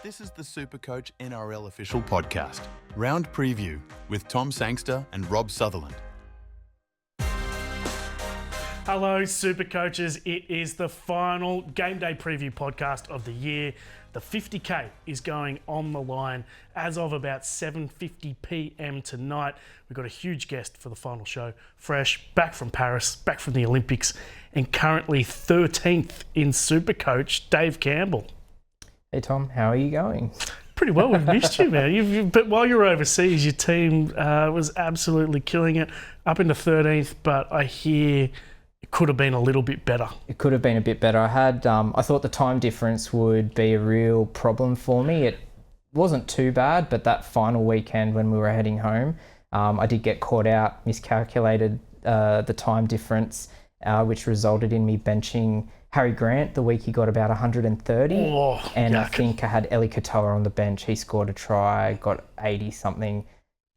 This is the SuperCoach NRL official podcast, Round Preview with Tom Sangster and Rob Sutherland. Hello, SuperCoaches. It is the final game day preview podcast of the year. The 50K is going on the line as of about 7:50 p.m. tonight. We've got a huge guest for the final show, fresh, back from Paris, back from the Olympics, and currently 13th in SuperCoach, Dave Campbell. Hey Tom, how are you going? Pretty well. We've missed you, man. But while you were overseas, your team was absolutely killing it, up into 13th, but I hear it could have been a little bit better. It could have been a bit better. I thought the time difference would be a real problem for me. It wasn't too bad, but that final weekend when we were heading home, I did get caught out, miscalculated the time difference, which resulted in me benching Harry Grant the week he got about 130. And yuck. I think I had Eli Katoa on the bench. He scored a try, got 80 something.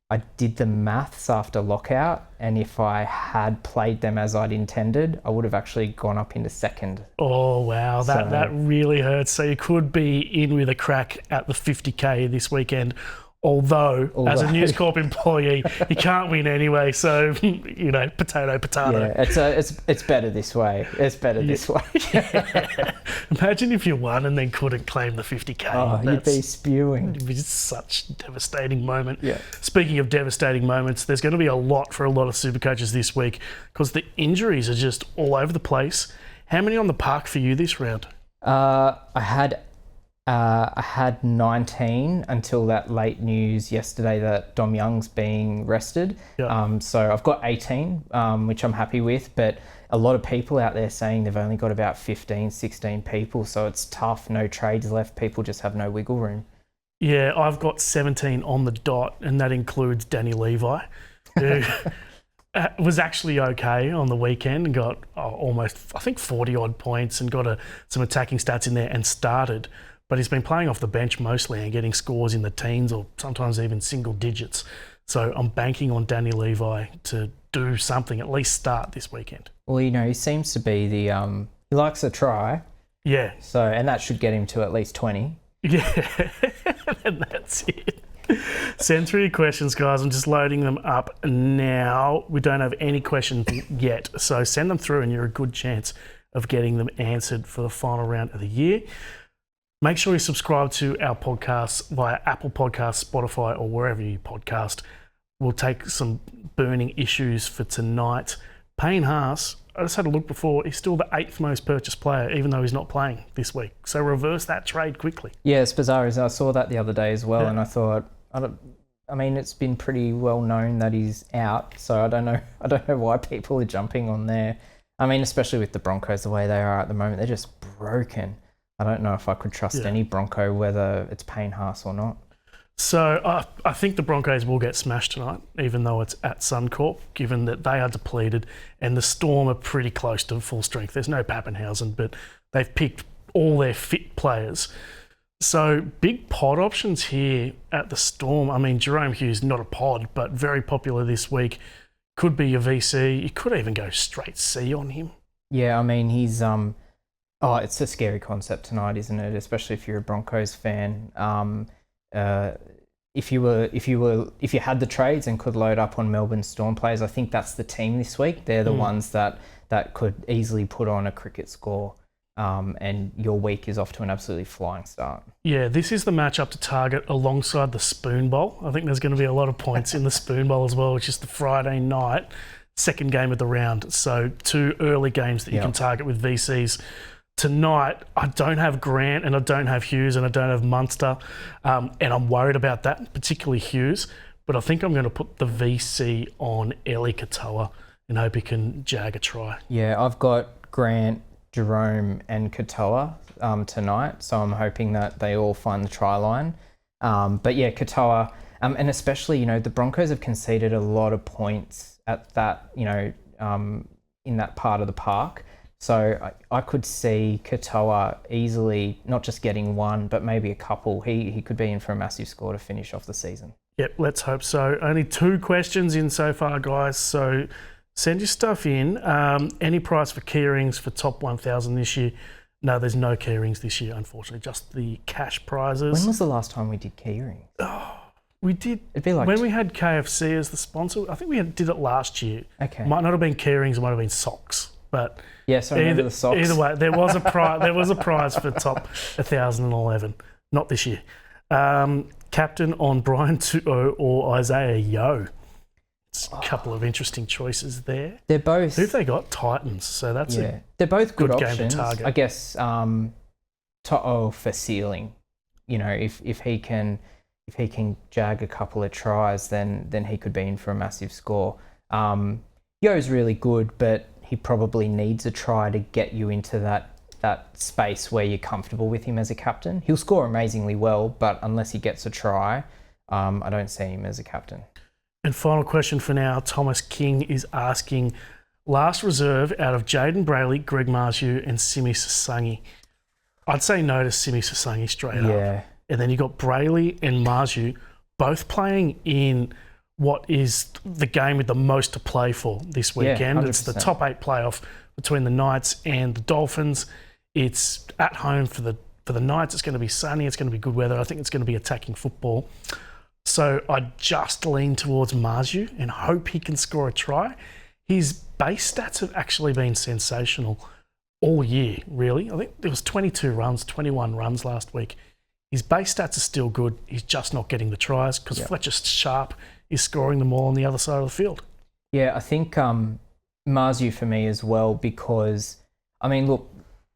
I did the maths after lockout, and if I had played them as I'd intended, I would have actually gone up into second. Oh, wow. That really hurts. So you could be in with a crack at the 50K this weekend. Although, as a News Corp employee, you can't win anyway. So, potato. Yeah, it's better this way. It's better this way. Yeah. Imagine if you won and then couldn't claim the 50K. Oh, you'd be spewing. It'd be such a devastating moment. Yeah. Speaking of devastating moments, there's going to be a lot for a lot of Supercoaches this week because the injuries are just all over the place. How many on the park for you this round? I had 19 until that late news yesterday that Dom Young's being rested. Yeah. So I've got 18, which I'm happy with, but a lot of people out there saying they've only got about 15, 16 people, so it's tough. No trades left. People just have no wiggle room. Yeah, I've got 17 on the dot, and that includes Danny Levi, who was actually okay on the weekend and got almost, I think, 40-odd points and got some attacking stats in there and started. But he's been playing off the bench mostly and getting scores in the teens or sometimes even single digits. So I'm banking on Danny Levi to do something, at least start this weekend. Well, he seems to be he likes a try. Yeah. So, and that should get him to at least 20. Yeah, and that's it. Send through your questions, guys. I'm just loading them up now. We don't have any questions yet, so send them through and you're a good chance of getting them answered for the final round of the year. Make sure you subscribe to our podcasts via Apple Podcasts, Spotify, or wherever you podcast. We'll take some burning issues for tonight. Payne Haas, I just had a look before, he's still the 8th most purchased player, even though he's not playing this week. So reverse that trade quickly. Yeah, it's bizarre. I saw that the other day as well, and I thought, it's been pretty well known that he's out, so I don't know why people are jumping on there. Especially with the Broncos, the way they are at the moment, they're just broken. I don't know if I could trust any Bronco, whether it's Payne Haas or not. So I think the Broncos will get smashed tonight, even though it's at Suncorp, given that they are depleted and the Storm are pretty close to full strength. There's no Pappenhausen, but they've picked all their fit players. So big pod options here at the Storm. Jerome Hughes, not a pod, but very popular this week. Could be your VC. You could even go straight C on him. Yeah, he's... it's a scary concept tonight, isn't it? Especially if you're a Broncos fan. If you had the trades and could load up on Melbourne Storm players, I think that's the team this week. They're the ones that could easily put on a cricket score, and your week is off to an absolutely flying start. Yeah, this is the matchup to target alongside the Spoon Bowl. I think there's going to be a lot of points in the Spoon Bowl as well, which is the Friday night, second game of the round. So 2 early games that you can target with VCs. Tonight, I don't have Grant and I don't have Hughes and I don't have Munster, and I'm worried about that, particularly Hughes, but I think I'm going to put the VC on Eli Katoa and hope he can jag a try. Yeah, I've got Grant, Jerome and Katoa tonight, so I'm hoping that they all find the try line. But yeah, Katoa, and especially, the Broncos have conceded a lot of points at that, in that part of the park. So I could see Katoa easily not just getting one, but maybe a couple. He could be in for a massive score to finish off the season. Yep, let's hope so. Only 2 questions in so far, guys. So send your stuff in. Any price for keyrings for top 1,000 this year? No, there's no key rings this year, unfortunately. Just the cash prizes. When was the last time we did key rings? We did. It'd be like when we had KFC as the sponsor. I think we did it last year. Okay. Might not have been key rings. It might have been socks. But yes, I remember the socks. Either way, there was a prize. There was a prize for top 1,011. Not this year. Captain on Brian Tuo or Isaiah Yeo. It's a couple of interesting choices there. They're both. Who've they got? Titans. So that's they're both good options. Game to target. I guess To'o for ceiling. You know, if he can jag a couple of tries, then he could be in for a massive score. Yo's really good, but he probably needs a try to get you into that space where you're comfortable with him as a captain. He'll score amazingly well, but unless he gets a try, I don't see him as a captain. And final question for now, Thomas King is asking, last reserve out of Jaden Brayley, Greg Marju and Simi Sasangi. I'd say no to Simi Sasangi straight up. And then you got Brayley and Marju both playing in what is the game with the most to play for this weekend. It's the top 8 playoff between the Knights and the Dolphins. It's at home for the Knights. It's going to be sunny. It's going to be good weather. I think it's going to be attacking football. So I just lean towards Marju and hope he can score a try. His base stats have actually been sensational all year, really. I think there was 22 runs, 21 runs last week. His base stats are still good. He's just not getting the tries because Fletcher Sharp is scoring them all on the other side of the field. Yeah, I think Marzu for me as well because, I mean, look,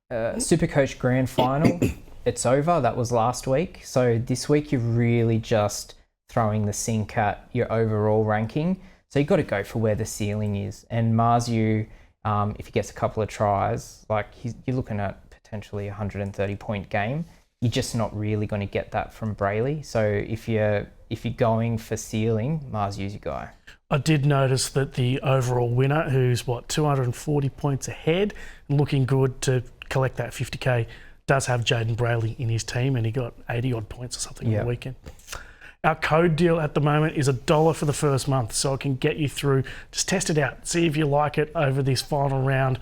SuperCoach Grand Final, it's over. That was last week. So this week you're really just throwing the sink at your overall ranking. So you've got to go for where the ceiling is. And Marzu, if he gets a couple of tries, like you're looking at potentially a 130-point game. You're just not really going to get that from Brayley. So if you're going for ceiling, Marzu's your guy. I did notice that the overall winner, who's 240 points ahead, looking good to collect that 50k, does have Jaden Brayley in his team, and he got 80 odd points or something on the weekend. Our code deal at the moment is $1 for the first month, so it can get you through. Just test it out, see if you like it over this final round,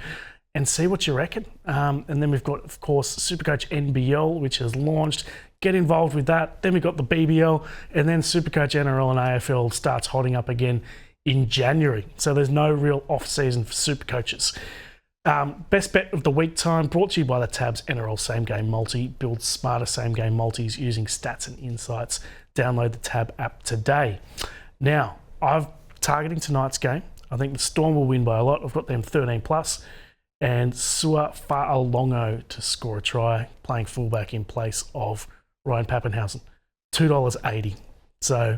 and see what you reckon. And then we've got, of course, SuperCoach NBL, which has launched. Get involved with that. Then we've got the BBL, and then SuperCoach NRL and AFL starts hotting up again in January. So there's no real off-season for SuperCoaches. Best bet of the week time brought to you by the Tabs NRL Same Game Multi. Build smarter same game multis using stats and insights. Download the Tab app today. Now, I'm targeting tonight's game. I think the Storm will win by a lot. I've got them 13 plus. And Sua Fa'alongo to score a try, playing fullback in place of Ryan Pappenhausen. $2.80. So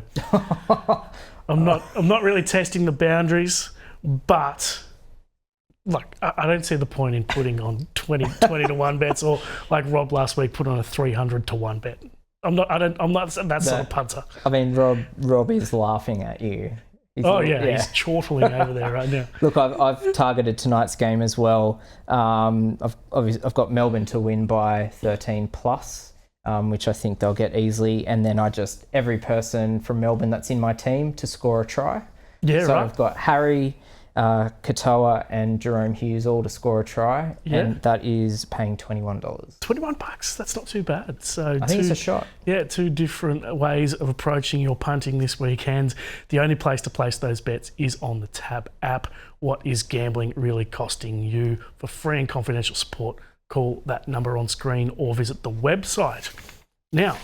I'm not really testing the boundaries, but like I don't see the point in putting on 20 to 1 bets, or like Rob last week put on a 300 to 1 bet. I'm not that sort of punter. I mean, Rob is laughing at you. He's chortling over there right now. Look, I've targeted tonight's game as well. I've got Melbourne to win by 13 plus, which I think they'll get easily. And then every person from Melbourne that's in my team to score a try. Yeah, so right. I've got Harry, Katoa and Jerome Hughes all to score a try, and that is paying $21. $21, that's not too bad. So I think it's a shot. Yeah, 2 different ways of approaching your punting this weekend. The only place to place those bets is on the Tab app. What is gambling really costing you? For free and confidential support, call that number on screen or visit the website. Now,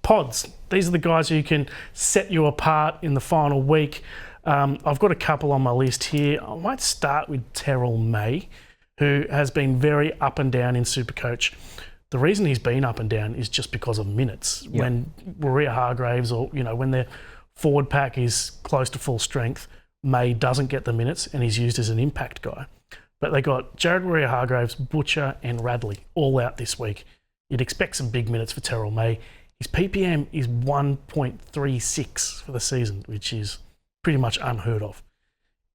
pods. These are the guys who can set you apart in the final week. I've got a couple on my list here. I might start with Terrell May, who has been very up and down in SuperCoach. The reason he's been up and down is just because of minutes. Yep. When Maria Hargraves or, when their forward pack is close to full strength, May doesn't get the minutes and he's used as an impact guy. But they got Jared Maria Hargraves, Butcher and Radley all out this week. You'd expect some big minutes for Terrell May. His PPM is 1.36 for the season, which is pretty much unheard of.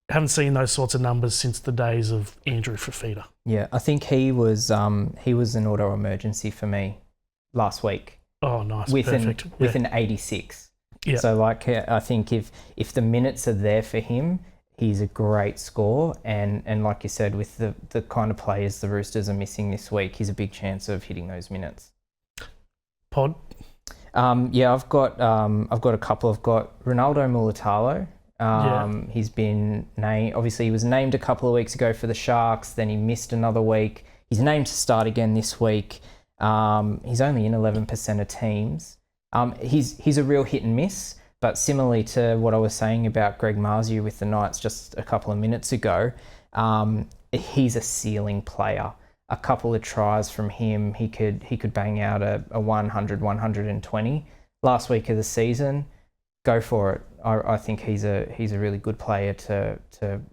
Haven't seen those sorts of numbers since the days of Andrew Fafita. Yeah, I think he was an auto emergency for me last week. Oh, nice, perfect. With an 86. Yeah. So I think if the minutes are there for him, he's a great score. And like you said, with the kind of players the Roosters are missing this week, he's a big chance of hitting those minutes. Pod? Yeah, I've got a couple. I've got Ronaldo Mulatalo. He's been named. Obviously, he was named a couple of weeks ago for the Sharks. Then he missed another week. He's named to start again this week. He's only in 11% of teams. He's a real hit and miss. But similarly to what I was saying about Greg Marzhew with the Knights just a couple of minutes ago, he's a ceiling player. A couple of tries from him, he could bang out a 100, 120 last week of the season. Go for it. I think he's a really good player to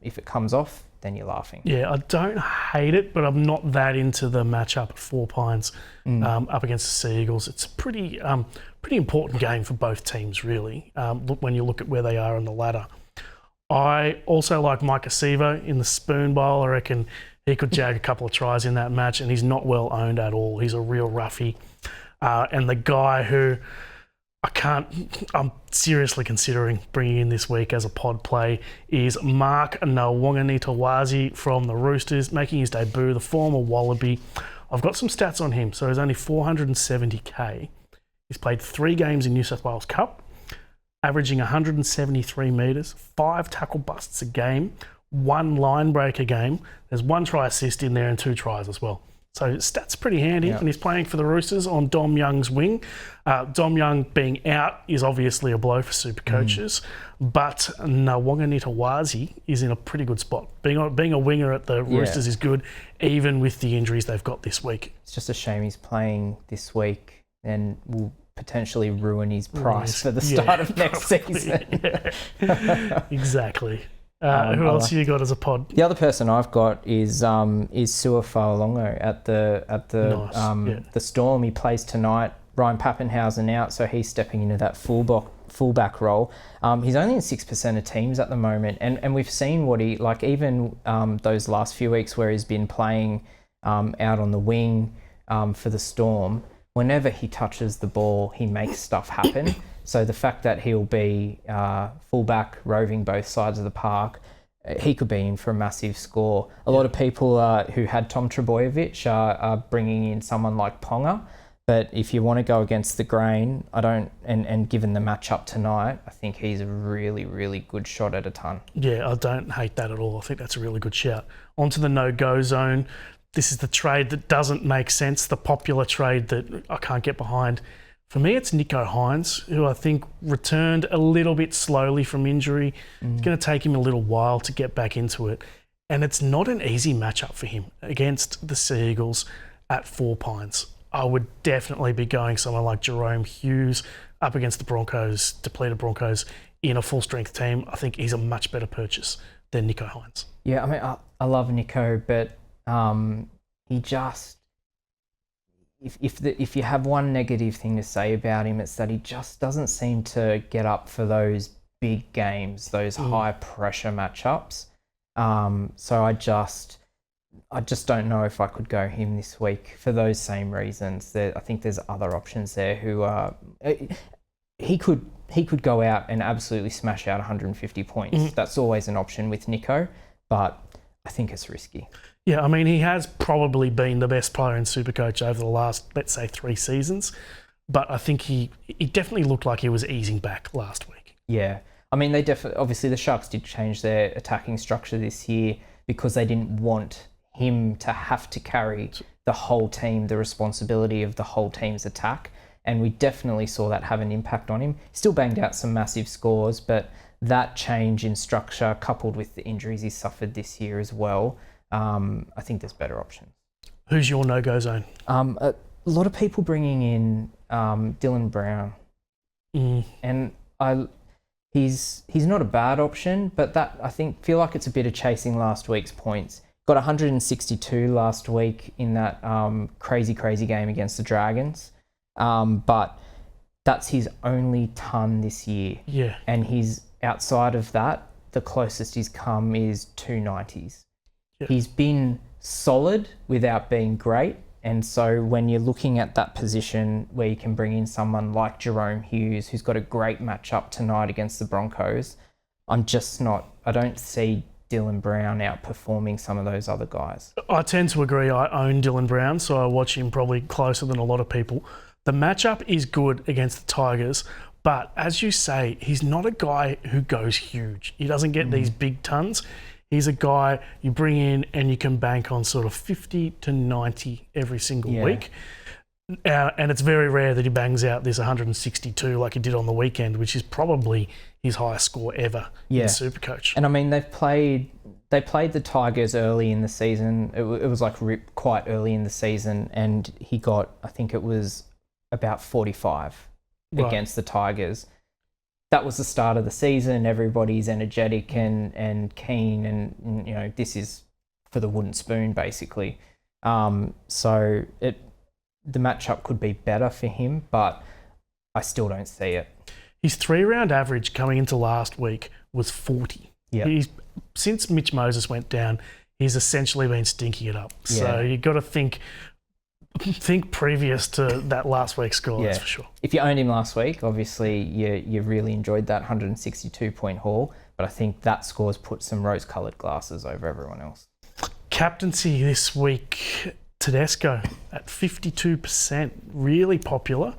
if it comes off, then you're laughing. Yeah, I don't hate it, but I'm not that into the matchup at Four Pines up against the Sea Eagles. It's a pretty important game for both teams, really, when you look at where they are on the ladder. I also like Micah Sevo in the Spoon Bowl. I reckon he could jag a couple of tries in that match, and he's not well owned at all. He's a real roughie. And the guy who I'm seriously considering bringing in this week as a pod play is Mark Nawonganitawazi from the Roosters, making his debut, the former Wallaby. I've got some stats on him. So he's only 470k. He's played 3 games in New South Wales Cup, averaging 173 metres, 5 tackle busts a game, 1 line break a game. There's 1 try assist in there and 2 tries as well. So stats pretty handy, and he's playing for the Roosters on Dom Young's wing. Dom Young being out is obviously a blow for SuperCoaches, but Nawonganitawazi is in a pretty good spot. Being a winger at the Roosters is good, even with the injuries they've got this week. It's just a shame he's playing this week and will potentially ruin his price for the start of next season. Exactly. Who else have you got as a pod? The other person I've got is Sua Fa'alongo at the Storm. He plays tonight. Ryan Pappenhausen out, so he's stepping into that fullback role. He's only in 6% of teams at the moment, and we've seen what he like. Even those last few weeks where he's been playing out on the wing for the Storm. Whenever he touches the ball, he makes stuff happen. So the fact that he'll be fullback, roving both sides of the park, he could be in for a massive score. A lot of people who had Tom Trbojevic are bringing in someone like Ponga. But if you want to go against the grain, and given the matchup tonight, I think he's a really, really good shot at a ton. Yeah, I don't hate that at all. I think that's a really good shout. Onto the no-go zone. This is the trade that doesn't make sense, the popular trade that I can't get behind. For me, it's Nicho Hynes, who I think returned a little bit slowly from injury. It's going to take him a little while to get back into it. And it's not an easy matchup for him against the Sea Eagles at Four Pines. I would definitely be going someone like Jerome Hughes up against the Broncos, depleted Broncos, in a full-strength team. I think he's a much better purchase than Nicho Hynes. Yeah, I mean, I love Nicho, but he just... If you have one negative thing to say about him, it's that he just doesn't seem to get up for those big games, those high pressure matchups. So I just don't know if I could go him this week for those same reasons. I think there's other options there who he could go out and absolutely smash out 150 points. That's always an option with Nicho, but I think it's risky. Yeah, I mean, he has probably been the best player in SuperCoach over the last, let's say, 3 seasons. But I think he definitely looked like he was easing back last week. Yeah. I mean, obviously the Sharks did change their attacking structure this year because they didn't want him to have to carry the whole team, the responsibility of the whole team's attack. And we definitely saw that have an impact on him. Still banged out some massive scores, but that change in structure coupled with the injuries he suffered this year as well, I think there's better options. Who's your no-go zone? A lot of people bringing in Dylan Brown, and he's not a bad option, but that I feel like it's a bit of chasing last week's points. Got 162 last week in that crazy game against the Dragons, but that's his only ton this year. Yeah, and he's outside of that. The closest he's come is 290s. He's been solid without being great. And so when you're looking at that position where you can bring in someone like Jerome Hughes, who's got a great matchup tonight against the Broncos, I'm just not I don't see Dylan Brown outperforming some of those other guys. I tend to agree. I own Dylan Brown, so I watch him probably closer than a lot of people. The matchup is good against the Tigers, but as you say, he's not a guy who goes huge. He doesn't get these big tons. He's a guy you bring in and you can bank on sort of 50 to 90 every single week. And it's very rare that he bangs out this 162 like he did on the weekend, which is probably his highest score ever in SuperCoach. And I mean, they played the Tigers early in the season. It was like quite early in the season, and he got, I think it was about 45 against the Tigers. That was the start of the season. Everybody's energetic and keen, and you know, this is for the wooden spoon basically. So the matchup could be better for him, but I still don't see it. His 3-round average coming into last week was 40. Yeah. Since Mitch Moses went down, he's essentially been stinking it up. So you've got to think previous to that last week's score, that's for sure. If you owned him last week, obviously you really enjoyed that 162-point haul, but I think that score's put some rose-coloured glasses over everyone else. Captaincy this week, Tedesco at 52%, really popular.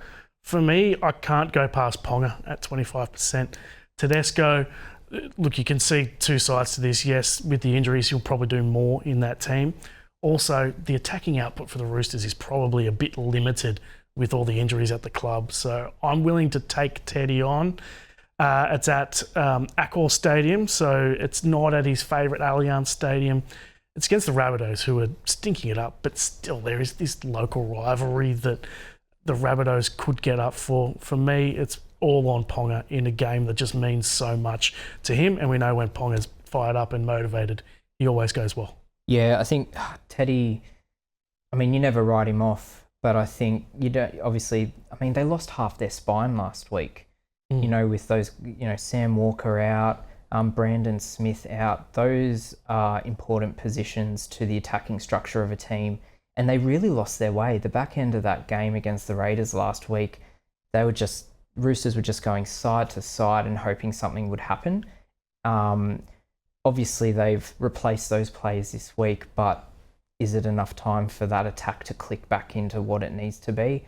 For me, I can't go past Ponga at 25%. Tedesco, look, you can see two sides to this. Yes, with the injuries, he'll probably do more in that team. Also, the attacking output for the Roosters is probably a bit limited with all the injuries at the club. So I'm willing to take Teddy on. It's at Accor Stadium, so it's not at his favourite Allianz Stadium. It's against the Rabbitohs, who are stinking it up, but still there is this local rivalry that the Rabbitohs could get up for. For me, it's all on Ponga in a game that just means so much to him, and we know when Ponga's fired up and motivated, he always goes well. Yeah, I think Teddy, I mean, you never write him off, but I think you don't, obviously, I mean, they lost half their spine last week, you know, with those, you know, Sam Walker out, Brandon Smith out. Those are important positions to the attacking structure of a team, and they really lost their way. The back end of that game against the Raiders last week, Roosters were just going side to side and hoping something would happen. Obviously, they've replaced those players this week, but is it enough time for that attack to click back into what it needs to be?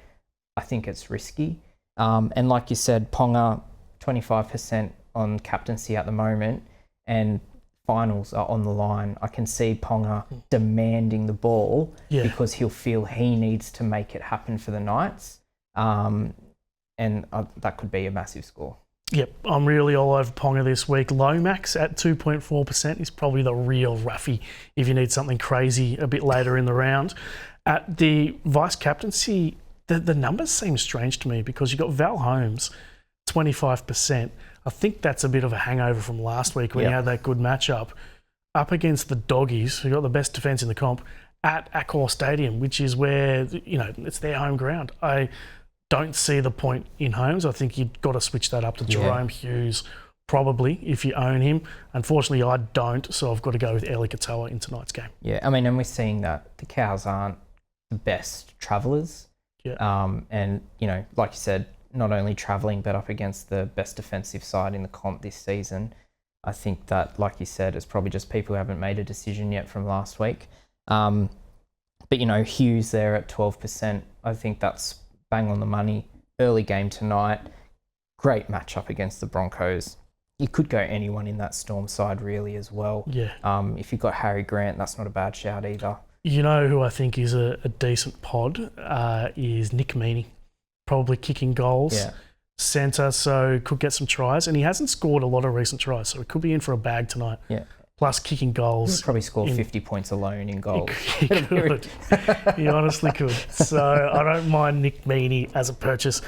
I think it's risky. And like you said, Ponga, 25% on captaincy at the moment, and finals are on the line. I can see Ponga demanding the ball because he'll feel he needs to make it happen for the Knights. And that could be a massive score. Yep, I'm really all over Ponga this week. Lomax at 2.4% is probably the real roughie if you need something crazy a bit later in the round. At the vice captaincy, the numbers seem strange to me because you've got Val Holmes, 25%. I think that's a bit of a hangover from last week when he had that good matchup up against the Doggies, who got the best defence in the comp, at Accor Stadium, which is where, you know, it's their home ground. I don't see the point in Holmes. I think you've got to switch that up to Jerome Hughes, probably, if you own him. Unfortunately, I don't, so I've got to go with Eli Katoa in tonight's game. Yeah, I mean, and we're seeing that the Cows aren't the best travellers. Yeah. And, you know, like you said, not only travelling, but up against the best defensive side in the comp this season. I think that, like you said, it's probably just people who haven't made a decision yet from last week. But, you know, Hughes there at 12%, I think that's bang on the money. Early game tonight. Great matchup against the Broncos. You could go anyone in that Storm side really as well. Yeah. If you've got Harry Grant, that's not a bad shout either. You know who I think is a decent pod is Nick Meaney. Probably kicking goals. Yeah. Centre, so could get some tries. And he hasn't scored a lot of recent tries, so he could be in for a bag tonight. Yeah. Plus kicking goals. He'll probably score 50 points alone in goals. He could. He honestly could. So I don't mind Nick Meaney as a purchase.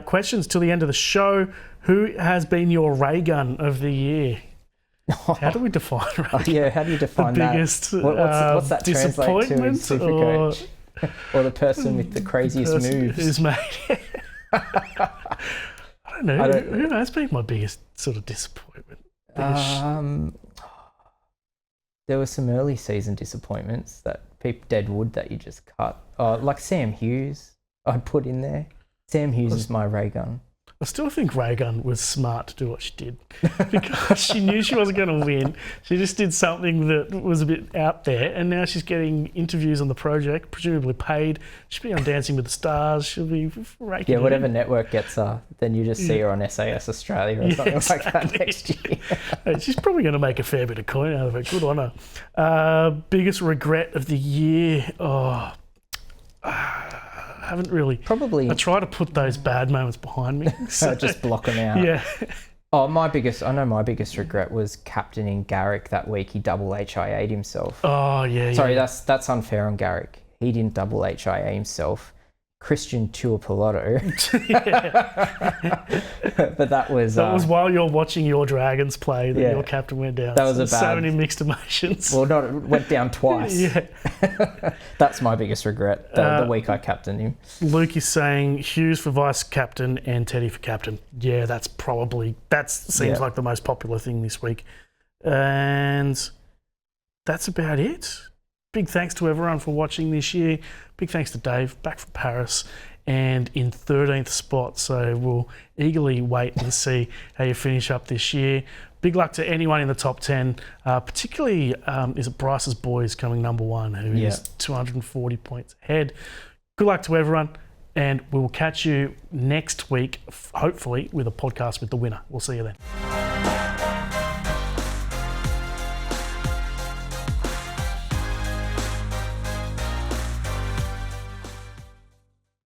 Questions till the end of the show. Who has been your ray gun of the year? How do we define ray gun? Yeah, how do you define the biggest, that? What's that translate to in SuperCoach? Or the person with the craziest moves? Who's made I don't know. Who has been my biggest sort of disappointment? There were some early season disappointments that Deadwood that you just cut. Like Sam Hughes, I'd put in there. Sam Hughes is my ray gun. I still think Reagan was smart to do what she did because she knew she wasn't going to win. She just did something that was a bit out there, and now she's getting interviews on the project, presumably paid. She'll be on Dancing with the Stars. She'll be raking Yeah, it whatever in. network gets her, then you just see her on SAS Australia or something like that next year. Hey, she's probably going to make a fair bit of coin out of it. Good on her. Biggest regret of the year? I haven't really. Probably. I try to put those bad moments behind me. So just block them out. yeah. Oh, my biggest regret was captaining Garrick that week. He double HIA'd himself. Oh, yeah. Sorry, that's unfair on Garrick. He didn't double HIA himself. Christian Tuapoloto. But that was while you're watching your Dragons play that your captain went down. That was so many mixed emotions. Well, it went down twice. Yeah. That's my biggest regret, the week I captained him. Luke is saying Hughes for vice captain and Teddy for captain. Yeah, that seems like the most popular thing this week. And that's about it. Big thanks to everyone for watching this year. Big thanks to Dave, back from Paris and in 13th spot. So we'll eagerly wait and see how you finish up this year. Big luck to anyone in the top 10, particularly is it Bryce's boys coming number one, who is 240 points ahead. Good luck to everyone, and we will catch you next week, hopefully with a podcast with the winner. We'll see you then.